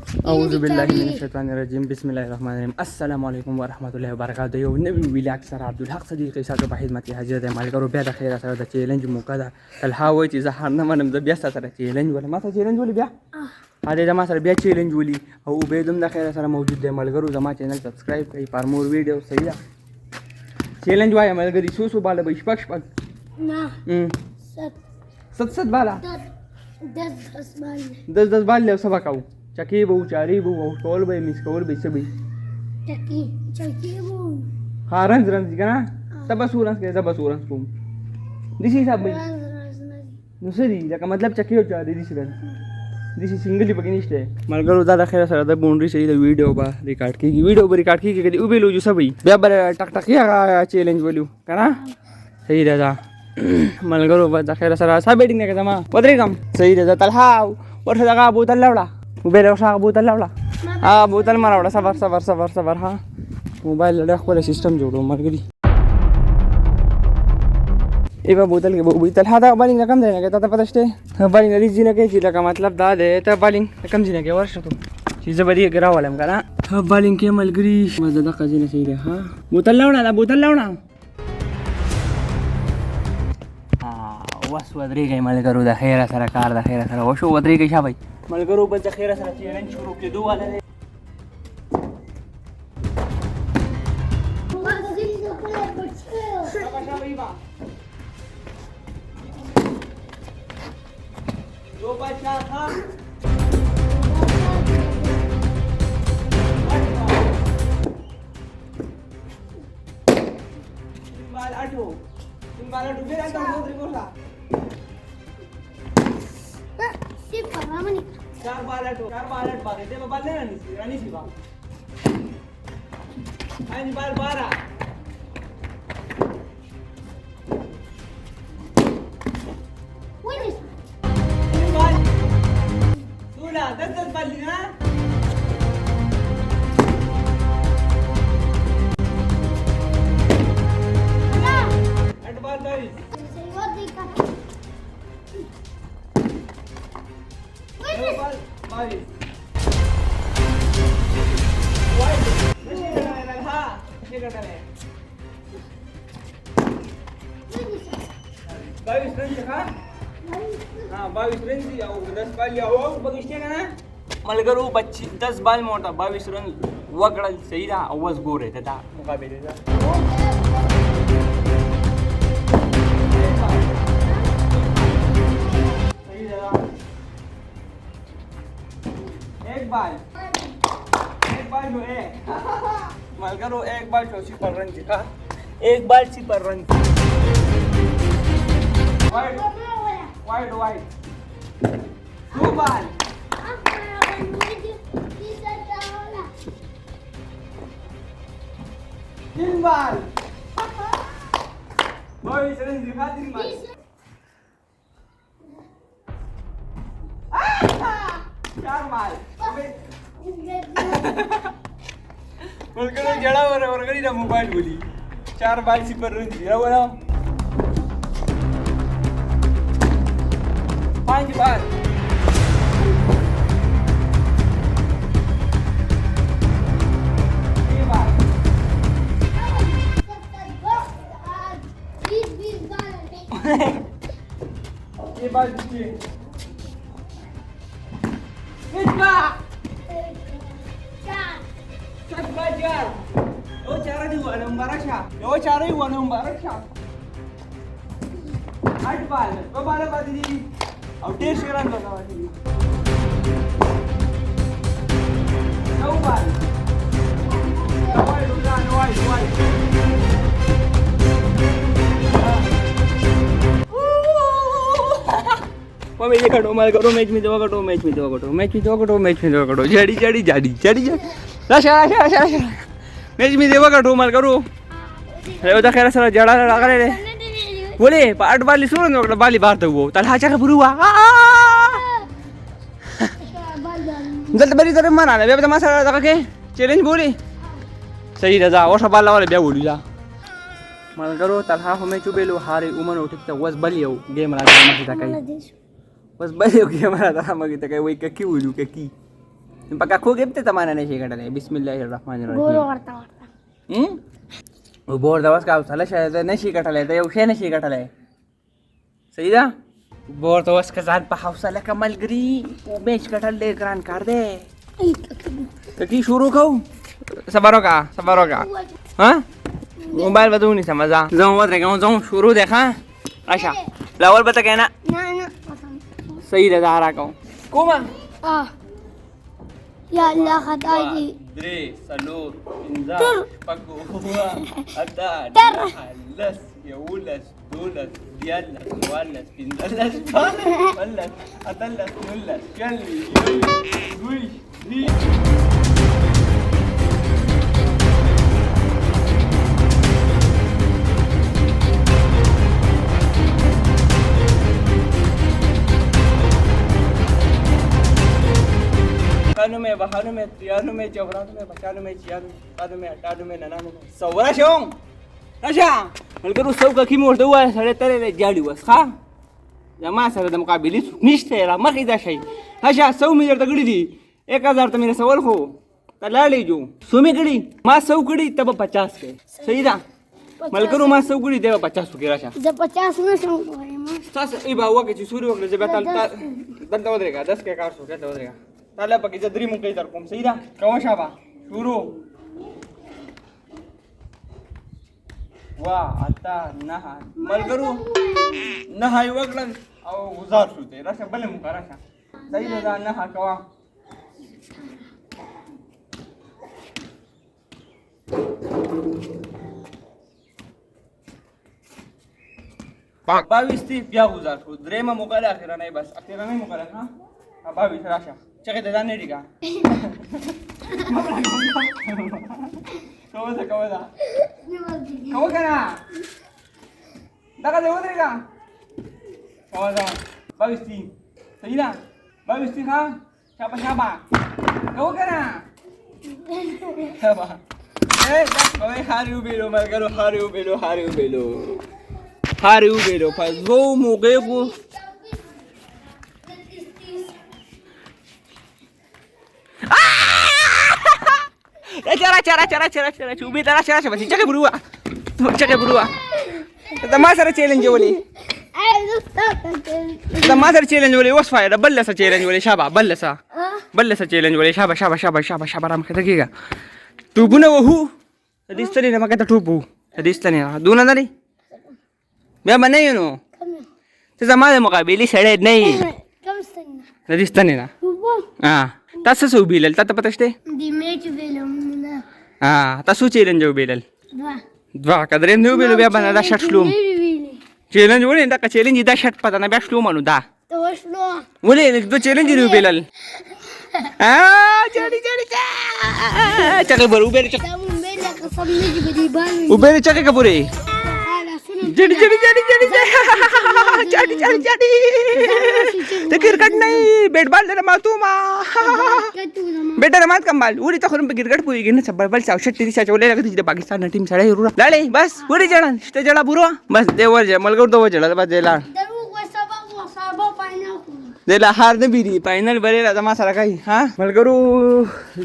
أعوذ بالله من الشيطان الرجيم بسم الله الرحمن الرحيم السلام عليكم ورحمة الله وبركاته يو نبي ویلاګ سره عبدالحق صدیقی صاحب په خدمت کې حاضر دی مالګرو بیا د خیر سره د چیلنج موقع ده الهاوي چې زه هر نه منم زه بیا سره چیلنج ولا ما ته چیلنج ولې بیا هغه ما سره بیا چیلنج ولي او عبیدم د خیر سره موجود دی مالګرو زما چینل سبسکرایب کړئ فار مور ویډیو صحیح ده چیلنج وایم مالګری سو بالا به شپږ نه ست بالا 10 بال له سبا کاو چکی بو چاری بو او کول به میس کول به سبي چکی بو خارنز رنز کنه تبا سورنس کې تبا سورنس کوم دیشي صاحب نو سړي دا مطلب چکی او چاری دیشي رنز دیشي سنگلی پکې نشته ملګرو دا د خیر سره د باونډري صحیح د ویډیو به ریکارډ کیږي ویډیو به ریکارډ کیږي کدي او به لوجو سبي بیا بر ټک ټک یا چیلنج ولیو کنه صحیح ده ملګرو په د خیر سره صاحب بیٹنګ نه کما پدری کم صحیح ده تلها ورته دا بوتل لوړه موبایل وشا بوتل لوړه بوتل ما راوړه صبر ها موبایل له خپل سیستم جوړو مرګري ایبا بوتل کې بوتل دا بالینګ کم دی نه ته پدشته بالینګ ریځ نه کې چې لکه مطلب دا دی ته بالینګ کم ځینه کې ورشه ته چې زبري ګراولم کنه بالینګ کې ملګری مزه د قزینه صحیح ده ها بوتل لوړه وس ودرېږئ ملګرو د خیره سره کار د خیره سره وشو ودرېږئ شابئ ملګرو بس د خیره سره چیلنج شروع کېدو والا دی دو بچہ تھا चार बाल बारे ते बाल नहीं रानी सी बाल पांच बाल 12 16 10 बाल ना 8 बाल 22 22 रन का हाँ 22 रन थी और 10 बाल लिया हो बगिश्ते का ना मलगरू 10 बाल मोटा 22 रन वगड़ा सही था आवाज गो रहे था मुकाबले था एक बाल जो है मलगरू एक बाल जो सिपर रन था एक बाल सिपर रन वाइड दो बाल तीन बाल 22 रन दिखा 3 बाल चार बाल मलगरू जड़ा और करी ना मोबाइल बोली 4 बाल सिपर रन दिया बोला 5 बाल ये बाल दीजिए कितना 4 ओ 4 दिवा नंबर अच्छा ओ 4 ही हुआ नंबर अच्छा 8 बाल तो बाल बात दी अब 150 रन लगावा दी 9 बाल वाइड वो मैं ये कटो मार करो मैच में दवा कटो जड़ी रशा मैच में देवा कटो मार करो अरे उधर खैर सर जड़ा लगा रे बोले 8 बाली सुन नो बाली बार तो वो तलहा चा बुरुआ जल्द बरी तरह मना ले बे तमा सर लगा के चैलेंज बोले सही रजा और सब बाला वाले बे बोली जा मार करो तलहा हमें चुबेलो हारे उमन उठक त वस बलियो गेम रा मा ta kai was baliyo game रा ta ma ta kai wai kaki wulu kaki Pagkakugip te tamana na siya kadali. Bismillahirrahmanirrahim. गोरो करता करता बोर दवास का उसाला शायद नशी कटले ते उशे नशी कटले सही दा बोर दवास का जान पावसाला कमल गरी ओ बेच कटले ग्रान कर दे तो की शुरू खाऊ सबारो का हां मोबाइल बदू नहीं समझा जाऊं मत रे जाऊं शुरू देखा अच्छा लावल बता कहना ना ना सही दा रहा कहूं कोमा या अल्लाह खदाई दी द्रे सलूट इंजा पगुवा अदा लस يولس دولس ديالس والس بندلس فلس أدلس نلس يلي ويش دي Kano me, bajano me, triano me, chabrano me, bacano me, chiano, tado me, atado me, nanano me. Saura shong! Rasha! Malgaru sau ka kimo da wa sare tare da jari was kha. Jama sare da muqabili nishte ra marki da shay. Rasha sau mi da gadi di 1000 ta mere sawal kho. Tala le jo. Sumi gadi ma sau gadi tab 50 ke. Sahi da. Malgaru ma sau gadi deba 50 ke rasha. जब 50 में शौक है मां Sas i ba wa ke suri wa le jeba tal dan da wadrega 10 ke 400 ke da wadrega. Tala pa ke jadri mu kai dar kom sahi da. Kawa shaba. Shuru. वा आता नहा मलगरू नहाय वगलन अहो उजार सुते रशा बले मुका रशा सही दादा नहा कवा बावीस ती या उजार सु द्रेमा मुका अखेरा नाही बस अखेरा नाही मुका हा 22 रशा चके दादा नाही का कवदा कवा करा दादा देऊ दे का कवदा 22 ती सही ना 22 ती हा शाबा कवा करा शाबा ए कवे हारिउ बेलो मलगरो हारिउ बेलो फजो मुगेबो cara ubi tara cara basi cake burua tama sara challenge wali tama sara challenge wali was fire balla sa challenge wali shaba balla sa challenge wali shaba ram khata giga tu buna wahu distani na makata tubu distani duna nari me banai no te zamane muqabili sare nahi come Sanna distani na tasa sa ubilal tata patashte दी मैच बेलमना tasu challenge ubilal वा dwa kadrem ne ubilo bia bana da shat shlum challenge wole nda ka challenge da shat pata na bia shlum anu da तो वशलो wole do challenge ni ubilal jadi chake bor ubele chake तब मेरा कसम नहीं बदी बाल ubele chake ka pure हां सुन jadi te cricket nahi bat ball de matuma क्या तू ना बेटा रमात कमाल उरी तो खरम क्रिकेट पुई गेन सब बल 64 30 चोले लगत जे पाकिस्तान टीम सडे रुरा लाले बस उरी जणा स्टे जळा बुरो बस देवर जे मलगोर दो जळा बस देला दरू को सबा पाइना देला हार ने बिरी फाइनल बरेला जमा सारा काही हा मलगोरू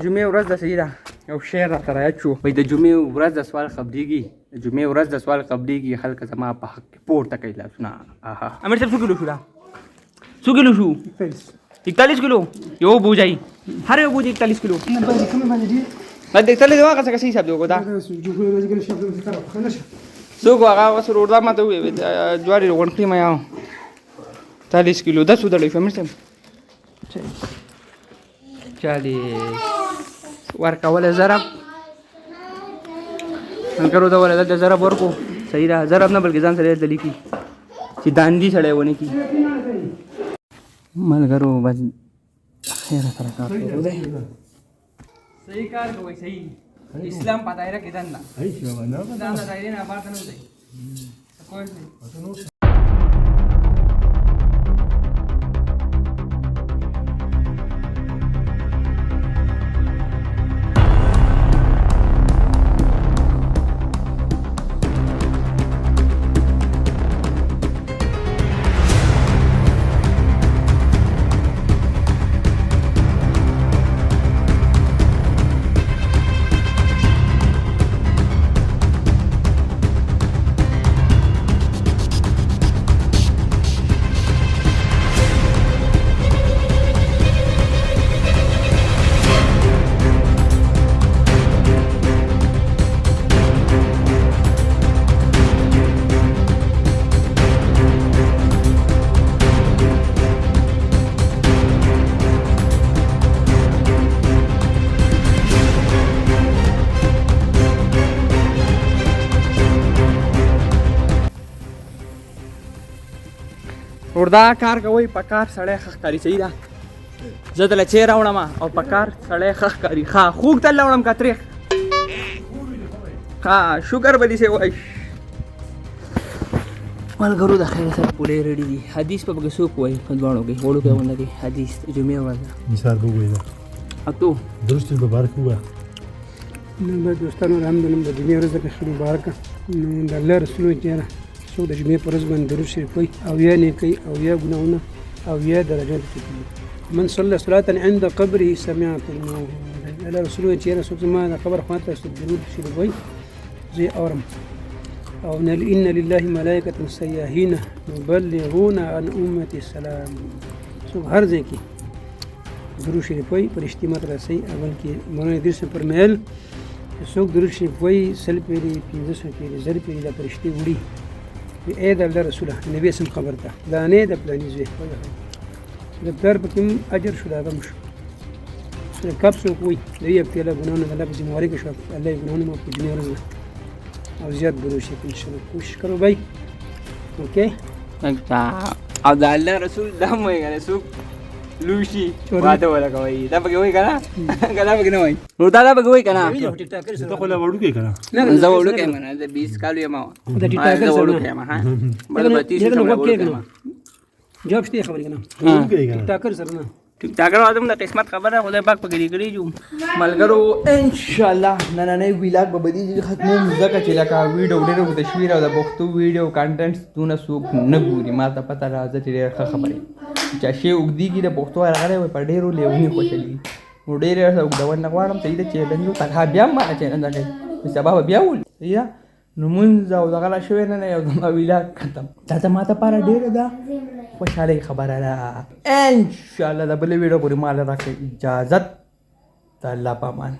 जुमे उरस द सीदा او शेर ترى याचो वइ द जुमे उरस द सवाल खबरीगी जुमे उरस द सवाल खबरीगी हल्क जमा په حق پور تکایلا सुना आहा अमर सब सुकिलो शुरा सुकिलो शु 41 किलो यो बुझाई हरे बुझ 41 किलो मैं देखता ले देवा कसं हिसाब देऊ गोदा सो को आगा वस रोडदा मा तो ज्वारी रोगण फ्री मा आव 40 किलो 10 उधर लेफे मिरसे 40 वर्का वाला जरा करो तो वाला जरा बर को सही रहा जरा अपना बल्कि जान सरे दली की सिद्धांती सड़े होने की मल करो बस खैर तरह सही कार को सही इस्लाम पता है किधर ना आई शिवा ना दान दाई ना बात न होते कोई नहीं وردا کار کوي په کار سړی ښه ښکاري صحیح ده زه دله چای راوړم او په کار سړی ښه ښکاري ښه خوږ تل راوړم که تریخ ها شکر به دې سې وایي ملګرو د خیر سره پولې ریډي دي حدیث په پکې څوک وایي په دواړو کې وړو کې غونډه کې حدیث جمعې ورځ ده مثال به ووایي او تو درست مبارک ووایه نو به دوستانو الحمدلله د جمعې ورځ ده که مبارکه نو د الله رسول وایي چې څوک د جمعې په ورځ باندې درود شریف وایي او یا نیکۍ او یا ګناهونه او یا درجات کتلي من صلى صلاة عند قبره سمعت الموت الله رسول وایي چې یاره څوک زما د قبر خوا ته درود شریف وایي زه یې اورم او ان لله ملائکة سیاحین مبلغون عن امة السلام څوک هر ځای کې درود شریف وایي فرشتي ماته رسوي اول کې مولانا ادریس فرمایل څوک درود شریف وایي 100 پیرې 1500 پیرې 1000 پیرې دا فرشتي وړي اے د الله رسوله نبی اسم خبر ته دا نه د پلاني زوی د پلار په کوم اجر شو دا غم شو کب څوک وایي د یو پیاله ګناهونه د الله په ذمہواري کې شو الله یې ګناهونه معاف کړي جمعې ورځ او زیات درود شریف ان شاء الله کوشش کرو بھائی اوکے او د الله رسول دا هم وایي کنه څوک لوشي واده ولا کوي دا پکې وایي کنه دا پکې نه وایي نو دا پکې وایي کنه ته خو لا وړوکی که نه زه وړوکی یم نه زه 20 کالو یم د ټیټاګر زه سره وړوکی یم ها بل به 30 کم وړوکی یم جواب شته خبرې کنه وړوکی که نه ټاکر سره نه ټیک ټاکر واده د قسمت خبره خدای پاک پکې لري جو ملګرو ان شاء الله نن ویلاګ به بدی ختمو ځکه چې لکه ویډیو ډېر د تصویر او د پښتو ویډیو کانټنټس دونه څوک نه ګوري ما ته پته راځي چې ډېر ښه خبرې چې شی وګدیږي د پښتو هغه په ډېرو لیونی خوشالي نو ډېر وګدون نه غواړم چې د چیلنج ته بیا ما چیلنج راځي سبا بیا ول یا نو مونږ او دغه لا شوی نه یو د ویلاګ ختم دا ته ما ته پاره ډېر ده خوشاله خبره ده ان شاء الله د بل ویډیو پورې مال راکړي اجازه د الله پامان